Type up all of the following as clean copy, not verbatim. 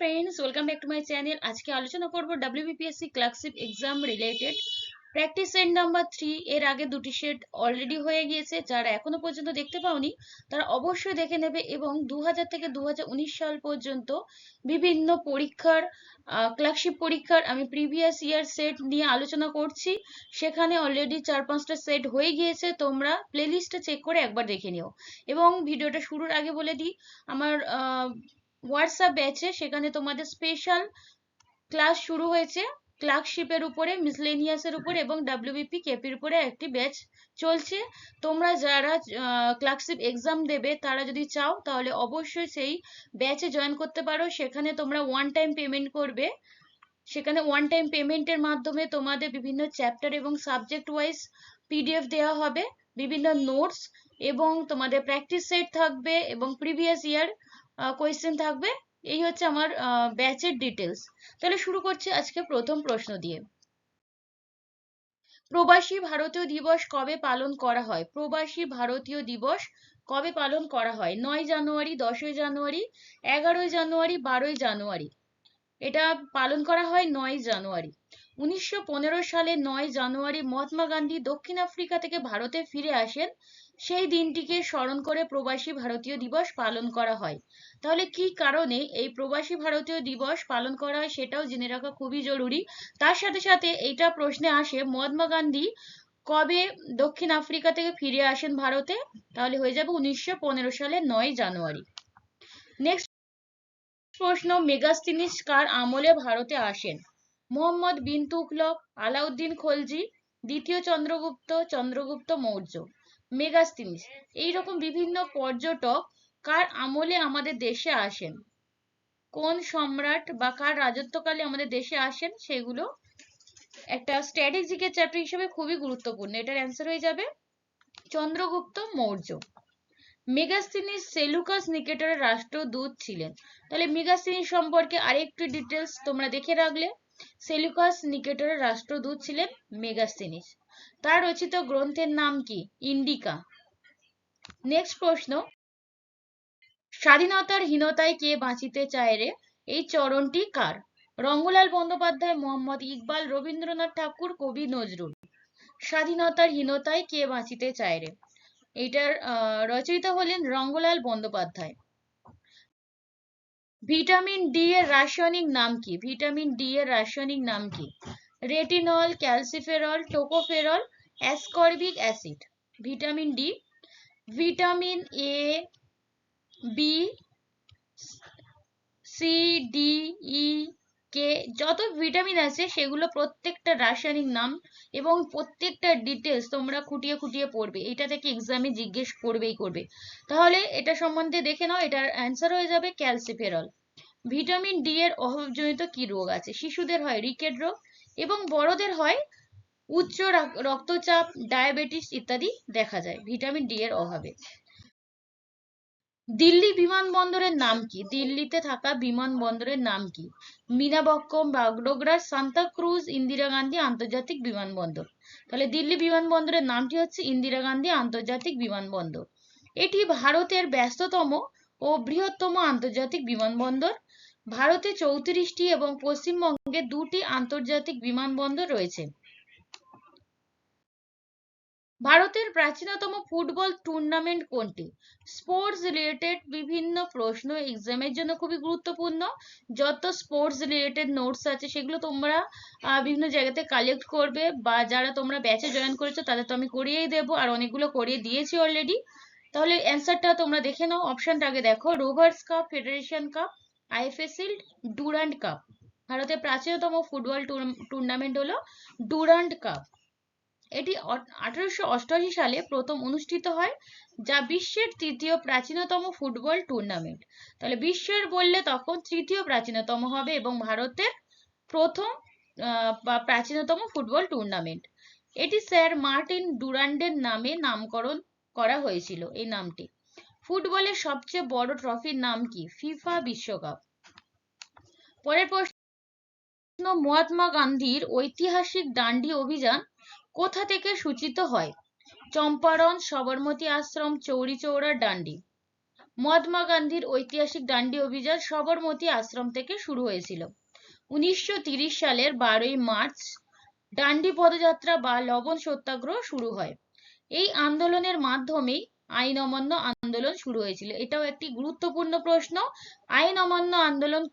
Friends, welcome back to my channel. आज के आलोचना करब WBPSC clerkship exam related practice set number 3 এর আগে দুটি সেট অলরেডি হয়ে গিয়েছে। যারা এখনো পর্যন্ত দেখতে পাওনি তারা অবশ্যই দেখে নেবে এবং 2000 থেকে 2019 সাল পর্যন্ত বিভিন্ন পরীক্ষার ক্লার্কশিপ পরীক্ষার আমি প্রিভিয়াস ইয়ার সেট নিয়ে আলোচনা করছি। সেখানে অলরেডি 4-5টা সেট হয়ে গিয়েছে, তোমরা প্লেলিস্টে চেক করে একবার দেখে নিও। এবং ভিডিওটা শুরুর আগে বলে দিই, আমার হোয়াটসঅ্যাপ ব্যাচে সেখানে তোমাদের স্পেশাল ক্লাস শুরু হয়েছে। ক্লার্কশিপের উপরে, মিসলেনিয়াসের উপরে এবং ডাব্লিউবিপি কেপির উপরে একটি ব্যাচ চলছে। তোমরা যারা ক্লার্কশিপ এক্সাম দেবে তারা যদি চাও তাহলে অবশ্যই সেই ব্যাচে জয়েন করতে পারো। সেখানে তোমরা ওয়ান টাইম পেমেন্ট করবে। সেখানে ওয়ান টাইম পেমেন্টের মাধ্যমে তোমাদের বিভিন্ন চ্যাপ্টার এবং সাবজেক্ট ওয়াইজ পিডিএফ দেওয়া হবে, বিভিন্ন নোটস এবং তোমাদের প্র্যাকটিস সেট থাকবে এবং প্রিভিয়াস ইয়ার কোয়েশ্চেন থাকবে। এই হচ্ছে আমার ব্যাচের ডিটেলস। তাহলে শুরু করছি আজকে প্রথম প্রশ্ন দিয়ে। প্রবাসী ভারতীয় দিবস কবে পালন করা হয়? প্রবাসী ভারতীয় দিবস কবে পালন করা হয়? 9 জানুয়ারি, 10 জানুয়ারি, 11 জানুয়ারি, 12 জানুয়ারি। এটা পালন করা হয় 9 জানুয়ারি। 1915 সালে 9 জানুয়ারি মহাত্মা গান্ধী দক্ষিণ আফ্রিকা থেকে ভারতে ফিরে আসেন। সেই দিনটিকে স্মরণ করে প্রবাসী ভারতীয় দিবস পালন করা হয়। তাহলে কি কারণে এই প্রবাসী ভারতীয় দিবস পালন করা হয় সেটাও জেনে রাখা খুবই জরুরি। তার সাথে সাথে এইটা প্রশ্নে আসে মহাত্মা গান্ধী কবে দক্ষিণ আফ্রিকা থেকে ফিরে আসেন ভারতে? তাহলে হয়ে যাবে 1915 সালে 9 জানুয়ারি। নেক্সট প্রশ্ন, মেগাস্তিনিস কার আমলে ভারতে আসেন? মোহাম্মদ বিন তুগলক, আলাউদ্দিন খলজি, দ্বিতীয় চন্দ্রগুপ্ত, চন্দ্রগুপ্ত মৌর্য। মেগাস্তিনিস এইরকম বিভিন্ন পর্যটক কার আমলে আমাদের দেশে আসেন? কোন সম্রাট বা কার রাজত্বকালে আমাদের দেশে আসেন সেগুলো একটা স্ট্র্যাটেজিকের চ্যাপ্টার হিসেবে খুবই গুরুত্বপূর্ণ। এটার অ্যান্সার হয়ে যাবে চন্দ্রগুপ্ত মৌর্য। মেগাস্তিনিস সেলুকাস নিকেটরের রাষ্ট্রদূত ছিলেন। তাহলে মেগাস্তিনিস সম্পর্কে আরেকটু ডিটেলস তোমরা দেখে রাখলে। সেলুকাস নিকেটরের রাষ্ট্রদূত ছিলেন মেগাস্তিনিস। তার রচিত গ্রন্থের নাম কি? ইন্ডিকা। নেক্সট প্রশ্ন, স্বাধীনতার হীনতায় কে বাঁচিতে চায় রে? এই চরণটি কার? রঙ্গলাল বন্দ্যোপাধ্যায়, মোহাম্মদ ইকবাল, রবীন্দ্রনাথ ঠাকুর, কবি নজরুল। স্বাধীনতার হীনতায় কে বাঁচিতে চায় রে, এইটার রচয়িতা হলেন রঙ্গলাল বন্দ্যোপাধ্যায়। ভিটামিন ডি এর রাসায়নিক নাম কি? ভিটামিন ডি এর রাসায়নিক নাম কি? Retinol, calciferol, tocopherol, ascorbic acid. Vitamin D, vitamin A, B, C, D, E, K, যত ভিটামিন আছে সেগুলো প্রত্যেকটা রাসায়নিক নাম এবং প্রত্যেকটা ডিটেলস তোমরা খুঁটিয়ে খুঁটিয়ে পড়বে। এটা থেকে এক্সামে জিজ্ঞেস করবে। তাহলে এটা সম্বন্ধে দেখে নাও। এটার অ্যান্সার হয়ে যাবে ক্যালসিফেরল। ভিটামিন ডি এর অভাবজনিত কি রোগ আছে? শিশুদের হয় রিকেট রোগ এবং বড়দের হয় উচ্চ রক্তচাপ, ডায়াবেটিস ইত্যাদি দেখা যায় ভিটামিন ডি এর অভাবে। দিল্লি বিমানবন্দরের নাম কি? দিল্লিতে থাকা বিমানবন্দরের নাম কি? মীনাবক্কম, বাগডোগরা, সান্তাক্রুজ, ইন্দিরা গান্ধী আন্তর্জাতিক বিমানবন্দর। তাহলে দিল্লি বিমানবন্দরের নামটি হচ্ছে ইন্দিরা গান্ধী আন্তর্জাতিক বিমানবন্দর। এটি ভারতের ব্যস্ততম ও বৃহত্তম আন্তর্জাতিক বিমানবন্দর। ভারতে 34টি এবং পশ্চিমবঙ্গে 2টি আন্তর্জাতিক বিমানবন্দর রয়েছে। ভারতের প্রাচীনতম ফুটবল টুর্নামেন্ট কোনটি? স্পোর্টস রিলেটেড বিভিন্ন প্রশ্ন এক্সামের জন্য খুবই গুরুত্বপূর্ণ। যত স্পোর্টস রিলেটেড নোটস আছে সেগুলো তোমরা বিভিন্ন জায়গাতে কালেক্ট করবে, বা যারা তোমরা ব্যাচে জয়েন করেছো তাদের তো আমি করিয়েই দেবো, আর অনেকগুলো করিয়ে দিয়েছি অলরেডি। তাহলে অ্যান্সারটা তোমরা দেখে নাও। অপশনটা আগে দেখো, rovers cup, federation cup, IFA shield, Durand cup. ভারতের প্রাচীনতম ফুটবল টুর্নামেন্ট হলো ডুরান্ড কাপ। এটি 1888 সালে প্রথম অনুষ্ঠিত হয়, যা বিশ্বের তৃতীয় প্রাচীনতম ফুটবল টুর্নামেন্ট। তাহলে বিশ্বের বললে তখন তৃতীয় প্রাচীনতম হবে এবং ভারতের প্রথম বা প্রাচীনতম ফুটবল টুর্নামেন্ট। এটি স্যার মার্টিন ডুরান্ডের নামে নামকরণ করা হয়েছিল এই নামটি। ফুটবলের সবচেয়ে বড় ট্রফির নাম কি? ফিফা বিশ্বকাপ। পরের প্রশ্ন, মহাত্মা গান্ধীর ঐতিহাসিক ডান্ডি অভিযান কোথা থেকে সূচিত হয়? চম্পারণ, সবরমতী আশ্রম, চৌরি চৌরা, ডান্ডি। মহাত্মা গান্ধীর ঐতিহাসিক ডান্ডি অভিযান সবরমতী আশ্রম থেকে শুরু হয়েছিল। 1930 সালের 12ই মার্চ ডান্ডি পদযাত্রা বা লবণ সত্যাগ্রহ শুরু হয়। এই আন্দোলনের মাধ্যমেই আইন অমান্য আন্দোলন শুরু হয়েছিল। এটাও একটি গুরুত্বপূর্ণ প্রশ্ন। আইন অমান্য আন্দোলন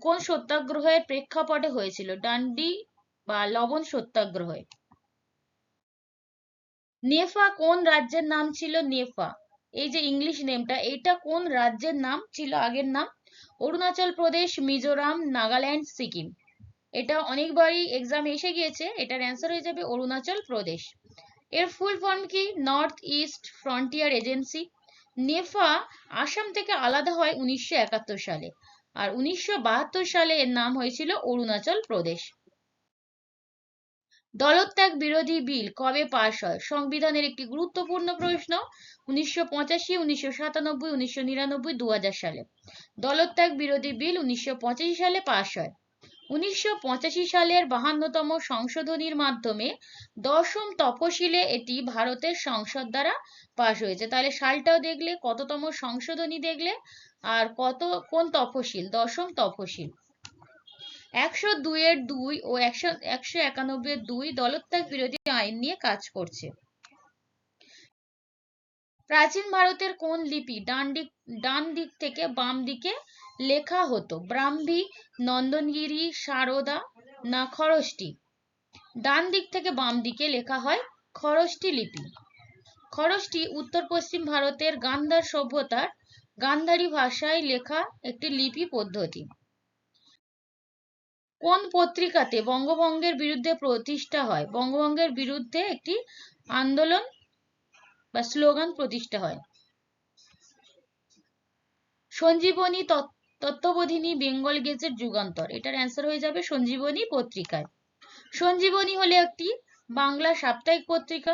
কোন সত্যাগ্রহের প্রেক্ষাপটে হয়েছিল? ডান্ডি বা লবণ সত্যাগ্রহে। নেফা কোন রাজ্যের নাম ছিল? নেফা, এই যে ইংলিশ নেমটা, এটা কোন রাজ্যের নাম ছিল আগের নাম? অরুণাচল প্রদেশ, মিজোরাম, নাগাল্যান্ড, সিকিম। এটা অনেকবারই এক্সামে এসে গিয়েছে, এটার অ্যান্সার হয়ে যাবে অরুণাচল প্রদেশ। এর ফুল ফর্ম কি? North east frontier agency. NEFA Assam থেকে আলাদা হয় 1971 সালে, আর 1972 সালে এর নাম হয়েছিল অরুণাচল প্রদেশ। দলত্যাগ বিরোধী বিল কবে পাশ হয়? সংবিধানের একটি গুরুত্বপূর্ণ প্রশ্ন। 1985, 1997, 1999, 2000 সালে। দলত্যাগ বিরোধী বিল 1985 সালে পাশ হয়। 1985 সালের 52তম সংশোধনীর মাধ্যমে 10ম তফসিলে এটি ভারতের সংসদ দ্বারা পাশ হয়েছে। তাহলে সালটাও দেখলে, কততম সংশোধনী দেখলে, আর কোন তফসিল? 10ম তফসিল। 102 এর 2 ও 191 এর 2 দলত্যাগ বিরোধী আইন নিয়ে কাজ করছে। প্রাচীন ভারতের কোন লিপি ডান দিক থেকে বাম দিকে লেখা হতো? ব্রাহ্মী, নন্দনগিরি, সারদা না খরষ্টি? ডান দিক থেকে বাম দিকে লেখা হয় খরষ্টি লিপি। খরষ্টি উত্তর পশ্চিম ভারতের গান্ধার সভ্যতার গান্ধারী ভাষায় লেখা একটি লিপি পদ্ধতি। কোন পত্রিকাতে বঙ্গভঙ্গের বিরুদ্ধে প্রতিষ্ঠা হয়? বঙ্গভঙ্গের বিরুদ্ধে একটি আন্দোলন বা স্লোগান প্রতিষ্ঠা হয়। সঞ্জীবনী তত্ত্ববোধিনী, বেঙ্গল গেজেট, যুগান্তর। এটার অ্যান্সার হয়ে যাবে সঞ্জীবনী পত্রিকায়। সঞ্জীবনী হলে একটি বাংলা সাপ্তাহিক পত্রিকা।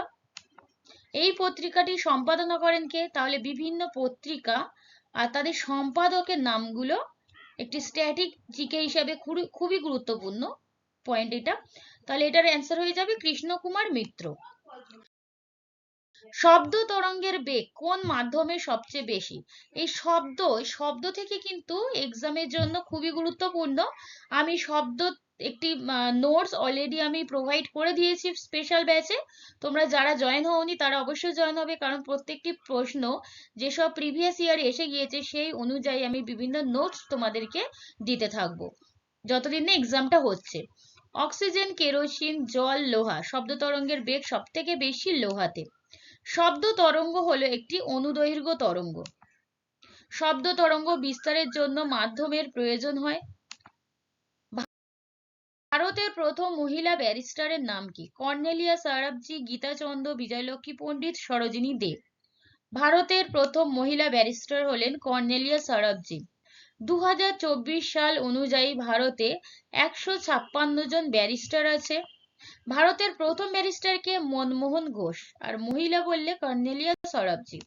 এই পত্রিকাটি সম্পাদনা করেন কে? তাহলে বিভিন্ন পত্রিকা আর তাদের সম্পাদকের নামগুলো একটি স্ট্যাটিক জিকে হিসাবে খুবই গুরুত্বপূর্ণ পয়েন্ট এটা। তাহলে এটার অ্যান্সার হয়ে যাবে কৃষ্ণ কুমার মিত্র। শব্দ তরঙ্গের বেগ কোন মাধ্যমে সবচেয়ে বেশি? এই শব্দ থেকে কিন্তু এক্সামের জন্য খুবই গুরুত্বপূর্ণ। আমি শব্দ একটি নোটস অলরেডি আমি প্রোভাইড করে দিয়েছি স্পেশাল ব্যাচে। তোমরা যারা জয়েন হওনি তারা অবশ্যই জয়েন হবে, কারণ প্রত্যেকটি প্রশ্ন যেসব প্রিভিয়াস ইয়ারে এসে গিয়েছে সেই অনুযায়ী আমি বিভিন্ন নোটস তোমাদেরকে দিতে থাকবো যতদিন না এক্সামটা হচ্ছে। অক্সিজেন, কেরোসিন, জল, লোহা, শব্দ তরঙ্গের বেগ সব থেকে বেশি লোহাতে। শব্দ তরঙ্গ হলো একটি অনুদৈর্ঘ্য তরঙ্গ। শব্দ তরঙ্গ বিস্তারের জন্য মাধ্যমের প্রয়োজন হয়। ভারতের প্রথম মহিলা ব্যারিস্টারের নাম কি? কর্নেলিয়া সারাভজি, গীতা চন্দ, বিজয়লক্ষ্মী পণ্ডিত, সরোজিনী দেব। ভারতের প্রথম মহিলা ব্যারিস্টার হলেন কর্নেলিয়া সারাভজি। 2024 সাল অনুযায়ী ভারতে 156 জন ব্যারিস্টার আছে। ভারতের প্রথম ব্যারিস্টার কে? মনমোহন ঘোষ। আর মহিলা বললে কর্নেলিয়া সারাভজি।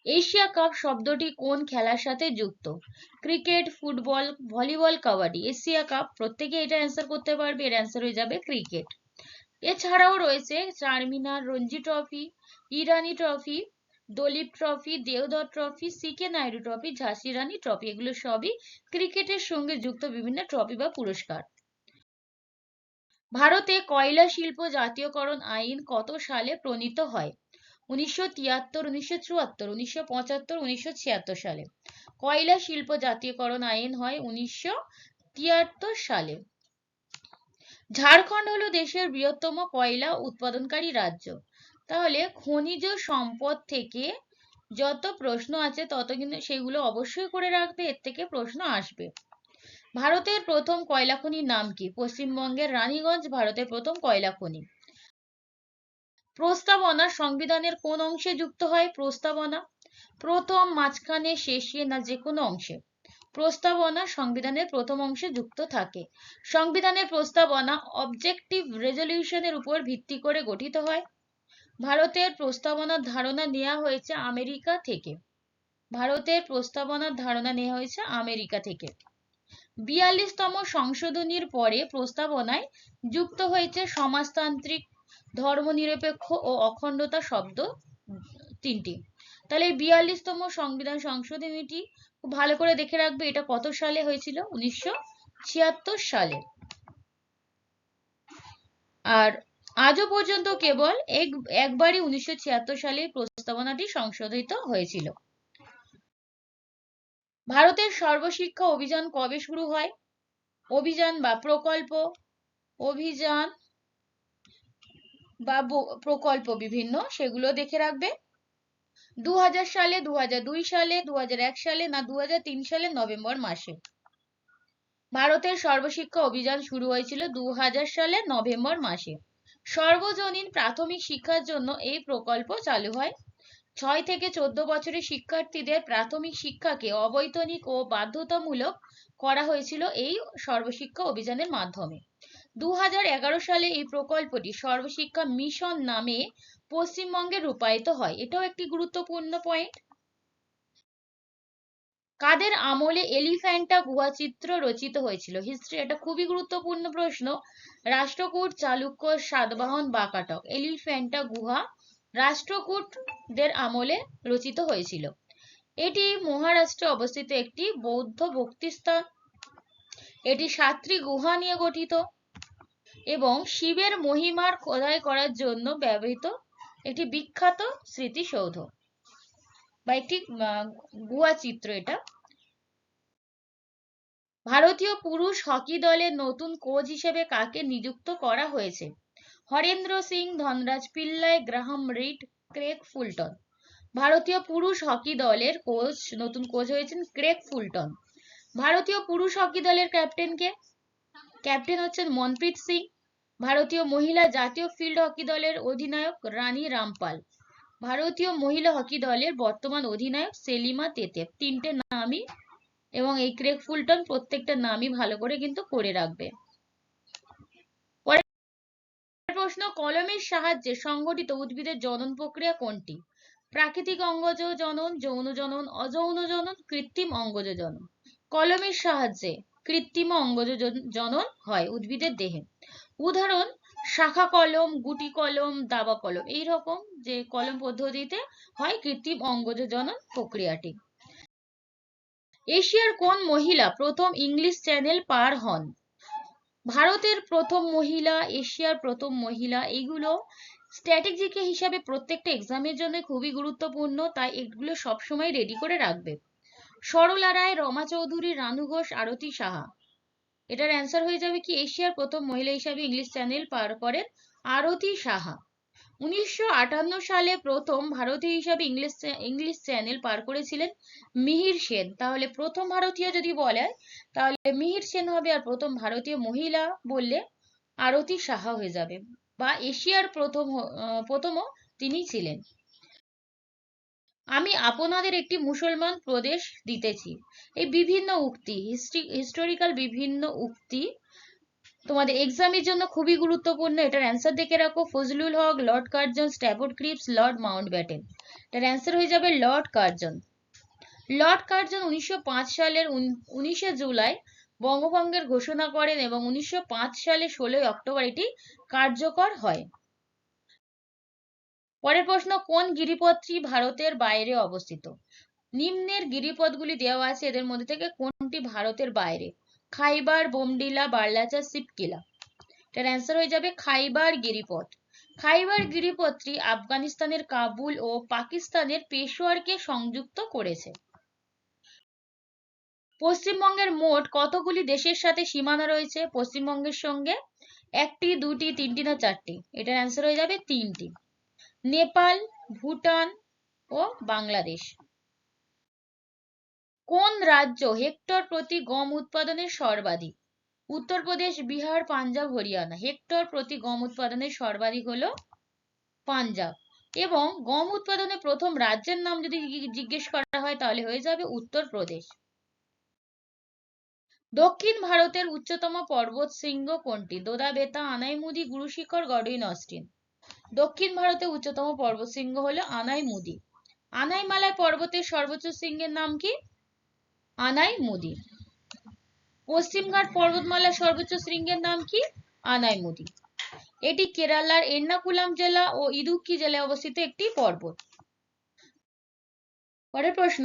এশিয়া কাপ শব্দটি কোন খেলার সাথে যুক্ত? Cricket, football, volleyball, kabaddi. Asia cup, প্রত্যেকে এটা অ্যান্সার করতে পারবে, এর অ্যান্সার হয়ে যাবে ক্রিকেট। এছাড়াও রয়েছে Charminar, Ranji trophy, Irani trophy, Duleep trophy, Deodhar trophy, C K Naidu trophy, ঝাঁসি রানী ট্রফি। এগুলো সবই ক্রিকেটের সঙ্গে যুক্ত বিভিন্ন ট্রফি বা পুরস্কার। ভারতে কয়লা শিল্প জাতীয়করণ আইন কত সালে প্রণীত হয়? 1973, 1974, 1975, 1976 সালে। কয়লা শিল্প জাতীয়করণ আইন হয় 1973 সালে। ঝাড়খণ্ড হলো দেশের বৃহত্তম কয়লা উৎপাদনকারী রাজ্য। তাহলে খনিজ সম্পদ থেকে যত প্রশ্ন আছে তত কিন্তু সেগুলো অবশ্যই করে রাখবে, এর থেকে প্রশ্ন আসবে। ভারতের প্রথম কয়লা খনির নাম কি? পশ্চিমবঙ্গের রানীগঞ্জ ভারতের প্রথম কয়লা খনি। প্রস্তাবনা সংবিধানের কোন অংশে যুক্ত হয়? প্রস্তাবনা প্রথম, মাঝখানে, শেষে না যে কোনো অংশে? প্রস্তাবনা সংবিধানের প্রথম অংশে যুক্ত থাকে। সংবিধানের প্রস্তাবনা অবজেক্টিভ রেজলিউশনের উপর ভিত্তি করে গঠিত হয়। ভারতের প্রস্তাবনার ধারণা নেওয়া হয়েছে আমেরিকা থেকে। ভারতের প্রস্তাবনার ধারণা নেওয়া হয়েছে আমেরিকা থেকে। 42তম সংশোধনীর পরে প্রস্তাবনায় যুক্ত হয়েছে সমাজতান্ত্রিক, ধর্মনিরপেক্ষ ও অখণ্ডতা শব্দ তিনটি। তাহলে এই 42তম সংবিধান সংশোধনীটি খুব ভালো করে দেখে রাখবে, এটা কত সালে হয়েছিল? 1976 সালে। আর আজও পর্যন্ত কেবল একবারই 1976 সালে প্রস্তাবনাটি সংশোধিত হয়েছিল। ভারতের সর্বশিক্ষা অভিযান কবে শুরু হয়? অভিযান বা প্রকল্প, অভিযান বা প্রকল্প বিভিন্ন, সেগুলো দেখে রাখবে। 2000 সালে, 2002 সালে, 2001 সালে, না 2003 সালে নভেম্বর মাসে? ভারতের সর্বশিক্ষা অভিযান শুরু হয়েছিল 2000 সালে নভেম্বর মাসে। সর্বজনীন প্রাথমিক শিক্ষার জন্য এই প্রকল্প চালু হয়। 6 থেকে 14 বছরের শিক্ষার্থীদের প্রাথমিক শিক্ষাকে অবৈতনিক ও বাধ্যতামূলক করা হয়েছিল এই সর্বশিক্ষা অভিযানের মাধ্যমে। 2011 সালে এই প্রকল্পটি সর্বশিক্ষা মিশন নামে পশ্চিমবঙ্গে রূপায়িত হয়। এটাও একটি গুরুত্বপূর্ণ পয়েন্ট। কাদের আমলে এলিফ্যান্টা গুহা চিত্র রচিত হয়েছিল? হিস্ট্রি, এটা খুবই গুরুত্বপূর্ণ প্রশ্ন। রাষ্ট্রকূট, চালুক্য, সাতবাহন, বাকাটক। এলিফ্যান্টা গুহা রাষ্ট্রকূটদের আমলে রচিত হয়েছিল। এটি মহারাষ্ট্রে অবস্থিত একটি বৌদ্ধ ভক্তিস্থান। এটি 7টি গুহা নিয়ে গঠিত এবং শিবের মহিমার খোদাই করার জন্য ব্যবহৃত একটি বিখ্যাত স্মৃতিসৌধ বা একটি গুহা চিত্র এটা। ভারতীয় পুরুষ হকি দলের নতুন কোচ হিসেবে কাকে নিযুক্ত করা হয়েছে? Harendra Singh, Dhanraj Pillay, Graham Reid, Craig Fulton. ভারতীয় পুরুষ হকি দলের নতুন কোচ হয়েছেন ক্রেগ ফুলটন। ভারতীয় পুরুষ হকি দলের ক্যাপ্টেন কে? ক্যাপ্টেন হচ্ছেন মনপ্রীত সিং। ভারতীয় মহিলা জাতীয় ফিল্ড হকি দলের অধিনায়ক রানী রামপাল। ভারতীয় মহিলা হকি দলের বর্তমান অধিনায়ক সেলিমা তেতেব। তিনটে নামই, এবং এই ক্রেগ ফুলটন প্রত্যেকটা নামই ভালো করে কিন্তু করে রাখবে। পরের প্রশ্ন, কলমের সাহায্যে সংঘটিত উদ্ভিদের জনন প্রক্রিয়া কোনটি? প্রাকৃতিক অঙ্গজ জনন, যৌন জনন, অযৌন জনন, কৃত্রিম অঙ্গজ জনন। কলমের সাহায্যে কৃত্রিম অঙ্গজ জনন হয় উদ্ভিদের দেহে। উদাহরণ, শাখা কলম, গুটি কলম, দাবা কলম। এইরকম যে কলম পদ্ধতিতে হয় কৃত্রিম অঙ্গজ জনন প্রক্রিয়াটি। এশিয়ার কোন মহিলা প্রথম ইংলিশ চ্যানেল পার হন? ভারতের প্রথম মহিলা, এশিয়ার প্রথম মহিলা। এইগুলো স্ট্যাটিক জিকে হিসাবে প্রত্যেকটা এক্সামের জন্য খুবই গুরুত্বপূর্ণ, তাই এগুলো সবসময় রেডি করে রাখবে। সরলা রায়, রমা চৌধুরী, রানু ঘোষ, আরতি সাহা। এটার অ্যান্সার হয়ে যাবে কি? এশিয়ার প্রথম মহিলা হিসাবে ইংলিশ চ্যানেল পার করেন আরতি সাহা। 1958 সালে প্রথম ভারতীয় হিসাবে ইংলিশ চ্যানেল পার করেছিলেন মিহির সেন। তাহলে প্রথম ভারতীয় যদি বলে তাহলে মিহির সেন হবে, আর প্রথম ভারতীয় মহিলা বললে আরতি সাহা হয়ে যাবে, বা এশিয়ার প্রথমও তিনি ছিলেন। আমি আপনাদের একটি মুসলমান প্রদেশ দিতেছি। এই বিভিন্ন উক্তি, হিস্টোরিক্যাল বিভিন্ন উক্তি তোমাদের এক্সামের জন্য খুবই গুরুত্বপূর্ণ। এটার অ্যান্সার দেখে রাখো। Fazlul Huq, Lord Curzon, Stafford Cripps, Lord Mountbatten. এটার অ্যান্সার হয়ে যাবে লর্ড কার্জন। লর্ড কার্জন 1905 সালের 19শে জুলাই বঙ্গভঙ্গের ঘোষণা করেন এবং 1905 সালে 16 অক্টোবর এটি কার্যকর হয়। পরের প্রশ্ন, কোন গিরিপথটি ভারতের বাইরে অবস্থিত? নিম্নের গিরিপথগুলি দেওয়া আছে, এদের মধ্যে থেকে কোনটি ভারতের বাইরে? খাইবার, বোমডিলা, বার্লাচার, সিপকিলা। এটার অ্যান্সার হয়ে যাবে খাইবার গিরিপথ। খাইবার গিরিপথটি আফগানিস্তানের কাবুল ও পাকিস্তানের পেশোয়ারকে সংযুক্ত করেছে। পশ্চিমবঙ্গের মোট কতগুলি দেশের সাথে সীমানা রয়েছে পশ্চিমবঙ্গের সঙ্গে? 1টি, 2টি, 3টি, না 4টি? এটার অ্যান্সার হয়ে যাবে 3টি। নেপাল, ভুটান ও বাংলাদেশ। কোন রাজ্য হেক্টর প্রতি গম উৎপাদনের সর্বাধিক? উত্তরপ্রদেশ, বিহার, পাঞ্জাব, হরিয়ানা। হেক্টর প্রতি গম উৎপাদনের সর্বাধিক হলো পাঞ্জাব। এবং গম উৎপাদনে প্রথম রাজ্যের নাম যদি জিজ্ঞেস করা হয় তাহলে হয়ে যাবে উত্তরপ্রদেশ। দক্ষিণ ভারতের উচ্চতম পর্বত শৃঙ্গ কোনটি? দোদা, বেতা, আনাইমুদি, গুরুশিখর, গডইন অস্টিন। দক্ষিণ ভারতের উচ্চতম পর্বত শৃঙ্গ হলো আনাইমুদি। আনাইমালাই পর্বতের সর্বোচ্চ শৃঙ্গের নাম কি? আনাইমুদি। পশ্চিমঘাট পর্বতমালার সর্বোচ্চ শৃঙ্গের নাম কি? আনাইমুদি। এটি কেরালার এর্নাকুলাম জেলা ও ইদুক্কি জেলায় অবস্থিত একটি পর্বত। পরের প্রশ্ন,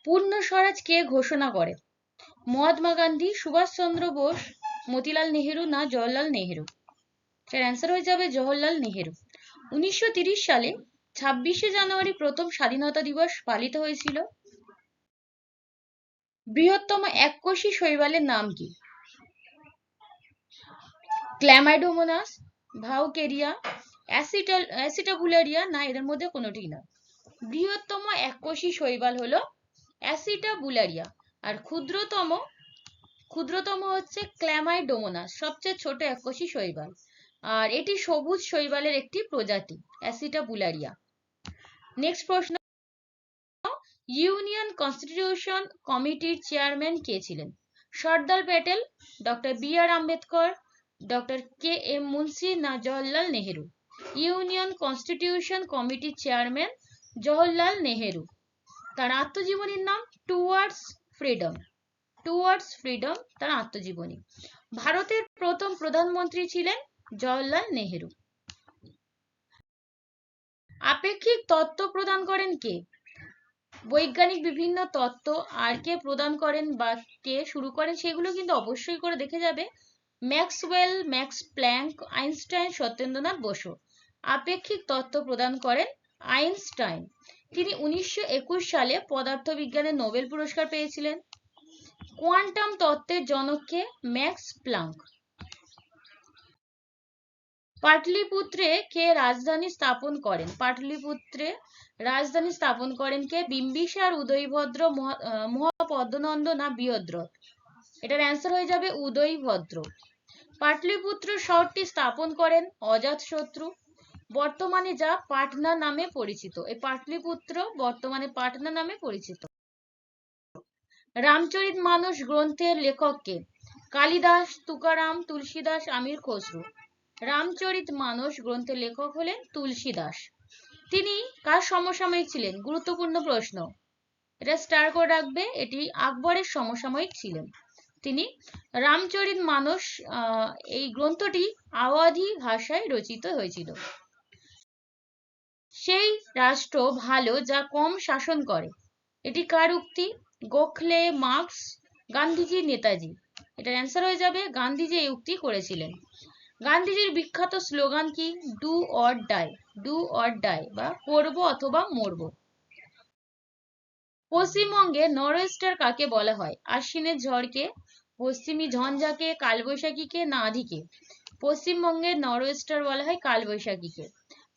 পূর্ণ স্বরাজ কে ঘোষণা করে? মহাত্মা গান্ধী, সুভাষচন্দ্র বোস, মতিলাল নেহেরু না জওহরলাল নেহেরু? এর অ্যান্সার হয়ে যাবে জওহরলাল নেহেরু। 1930 সালে 26শে জানুয়ারি প্রথম স্বাধীনতা দিবস পালিত হয়েছিল। বৃহত্তম এককোষী শৈবালের নাম কি? ক্ল্যামাইডোমোনাস, ভাউকেরিয়া, অ্যাসিটাবুলারিয়া না এদের মধ্যে কোনোটি না। বৃহত্তম এককোষী শৈবাল হলো অ্যাসিটাবুলারিয়া, আর ক্ষুদ্রতম হচ্ছে ক্ল্যামাইডোমোনাস, সবচেয়ে ছোট এককোষী শৈবাল, আর এটি সবুজ শৈবালের একটি প্রজাতি অ্যাসিটাবুলারিয়া। নেক্সট প্রশ্ন, ইউনিয়ন কনস্টিটিউশন কমিটির চেয়ারম্যান কে ছিলেন? Sardar Patel, doctor B R Ambedkar, doctor K M Munshi না জওহরলাল নেহেরু? ইউনিয়ন কনস্টিটিউশন কমিটির চেয়ারম্যান জওহরলাল নেহেরু। তার আত্মজীবনীর নাম টুয়ার্ডস ফ্রিডম। টুয়ার্ডস ফ্রিডম তার আত্মজীবনী। ভারতের প্রথম প্রধানমন্ত্রী ছিলেন জওহরলাল নেহেরু। আপেক্ষিক তত্ত্ব প্রদান করেন কে? বৈজ্ঞানিক বিভিন্ন তত্ত্ব আর কে প্রদান করেন বা কে শুরু করেন সেগুলো কিন্তু অবশ্যই করে দেখে যাবে। Maxwell, Max Planck, Einstein, Satyendranath Bose. আপেক্ষিক তত্ত্ব প্রদান করেন আইনস্টাইন। তিনি 1921 সালে পদার্থবিজ্ঞানে নোবেল পুরস্কার পেয়েছিলেন। কোয়ান্টাম তত্ত্বের জনক কে? Max Planck. পাটলিপুত্রে কে রাজধানী স্থাপন করেন? পাটলিপুত্রে রাজধানী স্থাপন করেন কে? বিম্বিসার, উদয়ভদ্র, মহাপদ্মনন্দ না বৃহদ্রথ? এটার অ্যান্সার হয়ে যাবে উদয়ভদ্র। পাটলিপুত্র শহরটি স্থাপন করেন অজাতশত্রু, বর্তমানে যা পাটনা নামে পরিচিত। এই পাটলিপুত্র বর্তমানে পাটনা নামে পরিচিত। রামচরিতমানস গ্রন্থের লেখক কে? কালিদাস, তুকারাম, তুলসীদাস, আমির খসরু? রামচরিতমানস গ্রন্থের লেখক হলেন তুলসীদাস। তিনি কার সমসাময়িক ছিলেন? গুরুত্বপূর্ণ প্রশ্ন, এটা স্টার করে রাখবে, এটি আকবরের সমসাময়িক ছিলেন তিনি। রামচরিতমানস এই গ্রন্থটি আওয়াধি ভাষায় রচিত হয়েছিল। সেই রাষ্ট্র ভালো যা কম শাসন করে, এটি কার উক্তি? গোখলে, মার্কস, গান্ধীজি, নেতাজি? এটার অ্যান্সার হয়ে যাবে গান্ধীজি এই উক্তি করেছিলেন। গান্ধীজির বিখ্যাত স্লোগান কি? Do or die. Do or die বা করব অথবা মরব। পশ্চিমবঙ্গে নরওয়েস্টার কাকে বলা হয়? আশ্বিনের ঝড়কে, পশ্চিমী ঝঞ্ঝাকে, কালবৈশাখীকে না আধিকে? পশ্চিমবঙ্গের নরওয়েস্টার বলা হয় কালবৈশাখীকে।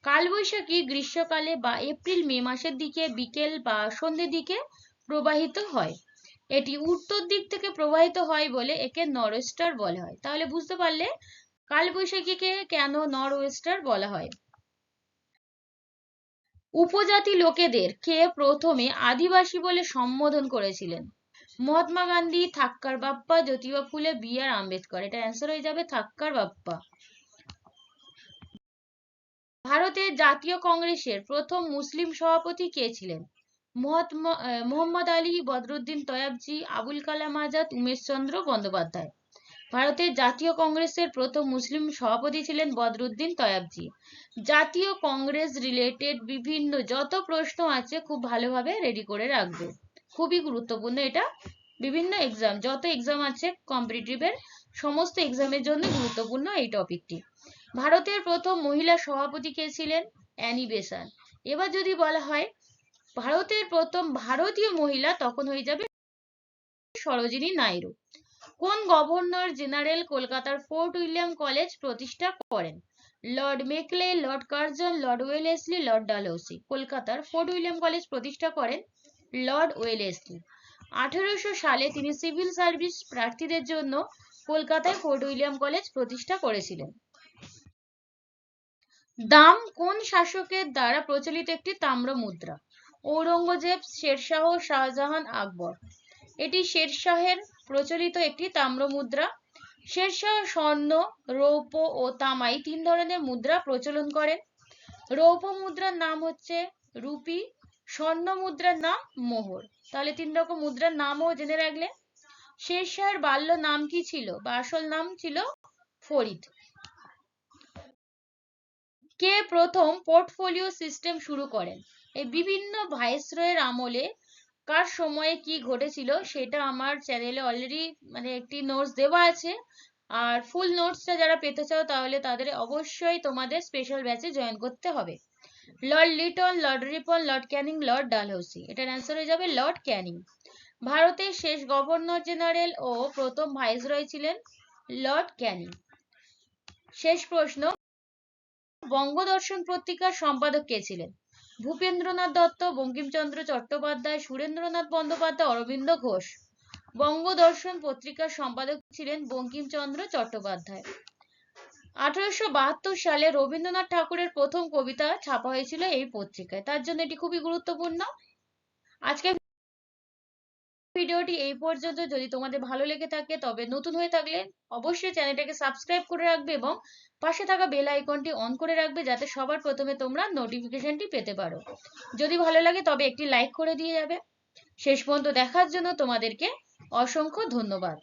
কালবৈশাখী গ্রীষ্মকালে বা এপ্রিল মে মাসের দিকে বিকেল বা সন্ধ্যের দিকে প্রবাহিত হয়। এটি উত্তর দিক থেকে প্রবাহিত হয় বলে একে নরওয়েস্টার বলা হয়। তাহলে বুঝতে পারলে কালবৈশাখীকে কেন নরওয়েস্টার বলা হয়। উপজাতি লোকেদের কে প্রথমে আদিবাসী বলে সম্বোধন করেছিলেন? মহাত্মা গান্ধী, থাক্কার বাপ্পা, জ্যোতিবা ফুলে, বি আর আম্বেদকর? এটা অ্যান্সার হয়ে যাবে থাক্কার বাপ্পা। ভারতের জাতীয় কংগ্রেসের প্রথম মুসলিম সভাপতি কে ছিলেন? মোহাম্মদ আলী, বদরুদ্দিন তয়াবজি, আবুল কালাম আজাদ, উমেশচন্দ্র বন্দ্যোপাধ্যায়? ভারতের জাতীয় কংগ্রেসের প্রথম মুসলিম সভাপতি ছিলেন বদরুদ্দিন তয়াবজি। জাতীয় কংগ্রেস রিলেটেড বিভিন্ন যত প্রশ্ন আছে খুব ভালোভাবে রেডি করে রাখবে, খুবই গুরুত্বপূর্ণ এটা। বিভিন্ন এক্সাম, যত এক্সাম আছে কম্পিটিটিভের সমস্ত এক্সামের জন্য গুরুত্বপূর্ণ এই টপিকটি। ভারতের প্রথম মহিলা সভাপতি কে ছিলেন? Annie Besant. এবার যদি বলা হয় ভারতের প্রথম ভারতীয় মহিলা, তখন হয়ে যাবে সরোজিনী নাইডু। কোন গভর্নর জেনারেল কলকাতার ফোর্ট উইলিয়াম কলেজ প্রতিষ্ঠা করেন? Lord Macaulay, Lord Curzon, Lord Wellesley, Lord Dalhousie? কলকাতার ফোর্ট উইলিয়াম কলেজ প্রতিষ্ঠা করেন লর্ড ওয়েলেসলি। 1800 সালে তিনি সিভিল সার্ভিস প্রার্থীদের জন্য কলকাতায় ফোর্ট উইলিয়াম কলেজ প্রতিষ্ঠা করেছিলেন। দাম কোন শাসকের দ্বারা প্রচলিত একটি তাম্র মুদ্রা? ঔরঙ্গজেব, শেরশাহ, শাহজাহান, আকবর? এটি শেরশাহের প্রচলিত একটি তাম্র মুদ্রা। শেরশাহ স্বর্ণ, রৌপ্য ও তামাই তিন ধরনের মুদ্রা প্রচলন করেন। রৌপ্য মুদ্রার নাম হচ্ছে রুপি, স্বর্ণ মুদ্রার নাম মোহর। তাহলে তিন রকম মুদ্রার নামও জেনে রাখলে। শেরশাহের বাল্য নাম কি ছিল বা আসল নাম ছিল ফরিদ। কে প্রথম পোর্টফোলিও সিস্টেম শুরু করেন? এই বিভিন্ন ভাইসরয়ের আমলে কার সময়ে কি ঘটেছিল সেটা আমার চ্যানেলে অলরেডি মানে একটি নোটস দেওয়া আছে। আর ফুল নোটসটা যারা পেতে চাও তাহলে তাদের অবশ্যই তোমাদের স্পেশাল ব্যাচে জয়েন করতে হবে। Lord Liton, Lord Ripon, Lord Canning, Lord Dalhousie, এটার অ্যান্সার হয়ে যাবে লর্ড ক্যানিং। ভারতের শেষ গভর্নর জেনারেল ও প্রথম ভাইসরয় ছিলেন লর্ড ক্যানিং। শেষ প্রশ্ন, বঙ্গদর্শন পত্রিকার সম্পাদক কে ছিলেন? ভূপেন্দ্রনাথ দত্ত, বঙ্কিমচন্দ্র চট্টোপাধ্যায়, সুরেন্দ্রনাথ বন্দ্যোপাধ্যায়, অরবিন্দ ঘোষ। বঙ্গদর্শন পত্রিকার সম্পাদক ছিলেন বঙ্কিমচন্দ্র চট্টোপাধ্যায়। 1872 সালে রবীন্দ্রনাথ ঠাকুরের প্রথম কবিতা ছাপা হয়েছিল এই পত্রিকায়, তার জন্য এটি খুবই গুরুত্বপূর্ণ। আজকে ভিডিওটি এই পর্যন্ত। যদি তোমাদের ভালো লেগে থাকে তবে নতুন হয়ে থাকলে অবশ্যই চ্যানেলটাকে সাবস্ক্রাইব করে রাখবে এবং পাশে থাকা বেল আইকনটি অন করে রাখবে যাতে সবার প্রথমে তোমরা নোটিফিকেশনটি পেতে পারো। যদি ভালো লাগে তবে একটি লাইক করে দিয়ে যাবে। শেষ পর্যন্ত দেখার জন্য তোমাদেরকে অসংখ্য ধন্যবাদ।